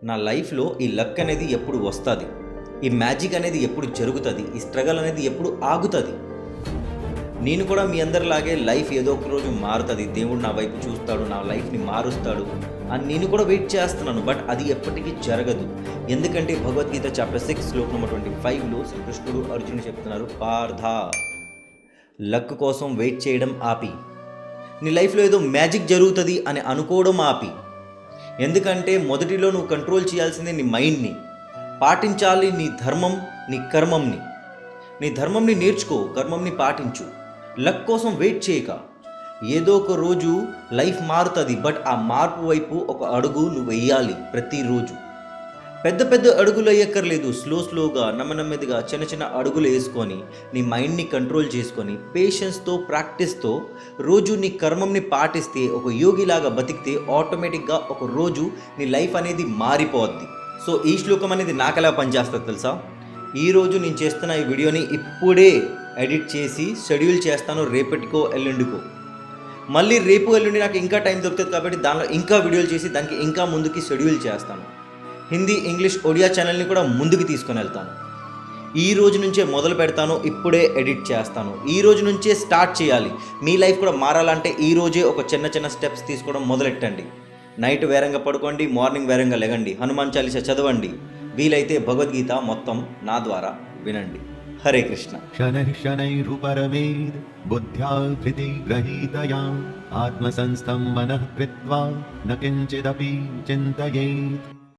నా లైఫ్లో ఈ లక్ అనేది ఎప్పుడు వస్తుంది, ఈ మ్యాజిక్ అనేది ఎప్పుడు జరుగుతుంది, ఈ స్ట్రగల్ అనేది ఎప్పుడు ఆగుతుంది. నేను కూడా మీ అందరిలాగే లైఫ్ ఏదో ఒక రోజు మారుతుంది, దేవుడు నా వైపు చూస్తాడు, నా లైఫ్ని మారుస్తాడు అని నేను కూడా వెయిట్ చేస్తున్నాను. బట్ అది ఎప్పటికీ జరగదు. ఎందుకంటే భగవద్గీత చాప్టర్ 6 శ్లోకం నెంబర్ 25లో శ్రీకృష్ణుడు అర్జునుడు చెప్తున్నారు, పార్థ, లక్ కోసం వెయిట్ చేయడం ఆపి, నీ లైఫ్లో ఏదో మ్యాజిక్ జరుగుతుంది అని అనుకోవడం ఆపి. ఎందుకంటే మొదటిలో నువ్వు కంట్రోల్ చేయాల్సిందే నీ మైండ్ని, పాటించాలి నీ ధర్మం, నీ కర్మంని. నీ ధర్మంని నేర్చుకో, కర్మంని పాటించు. లక్ కోసం వెయిట్ చేయక. ఏదో ఒక రోజు లైఫ్ మారుతుంది, బట్ ఆ మార్పు వైపు ఒక అడుగు నువ్వు వేయాలి ప్రతిరోజు. పెద్ద పెద్ద అడుగులు వేయక్కర్లేదు, స్లోగా నెమ్మదిగా చిన్న చిన్న అడుగులు వేసుకొని నీ మైండ్ని కంట్రోల్ చేసుకొని పేషెన్స్తో ప్రాక్టీస్తో రోజు నీ కర్మంని పాటిస్తే, ఒక యోగిలాగా బతికితే ఆటోమేటిక్గా ఒక రోజు నీ లైఫ్ అనేది మారిపోద్ది. సో ఈ శ్లోకం అనేది నాకు ఎలా పనిచేస్తుంది తెలుసా? ఈరోజు నేను చేస్తున్న ఈ వీడియోని ఇప్పుడే ఎడిట్ చేసి షెడ్యూల్ చేస్తాను, రేపటికో ఎల్లుండికో. మళ్ళీ రేపు ఎల్లుండి నాకు ఇంకా టైం దొరుకుతుంది కాబట్టి దానిలో ఇంకా వీడియోలు చేసి దానికి ఇంకా ముందుకి షెడ్యూల్ చేస్తాను. హిందీ, ఇంగ్లీష్, ఒడియా ఛానల్ని కూడా ముందుకు తీసుకొని వెళ్తాను. ఈ రోజు నుంచే మొదలు పెడతాను, ఇప్పుడే ఎడిట్ చేస్తాను. ఈ రోజు నుంచే స్టార్ట్ చేయాలి. మీ లైఫ్ కూడా మారాలంటే ఈ రోజే ఒక చిన్న స్టెప్స్ తీసుకోవడం మొదలెట్టండి. నైట్ వేరంగా పడుకోండి, మార్నింగ్ వేరంగా లెగండి, హనుమాన్ చాలీసా చదవండి, వీలైతే భగవద్గీత మొత్తం నా ద్వారా వినండి. హరే కృష్ణ. శనైరుపరమేద్ బుద్ధ్యా ధృతి గ్రహీతయా ఆత్మసంస్థం మనః కృత్వా న కించిదపి చింతయేత్.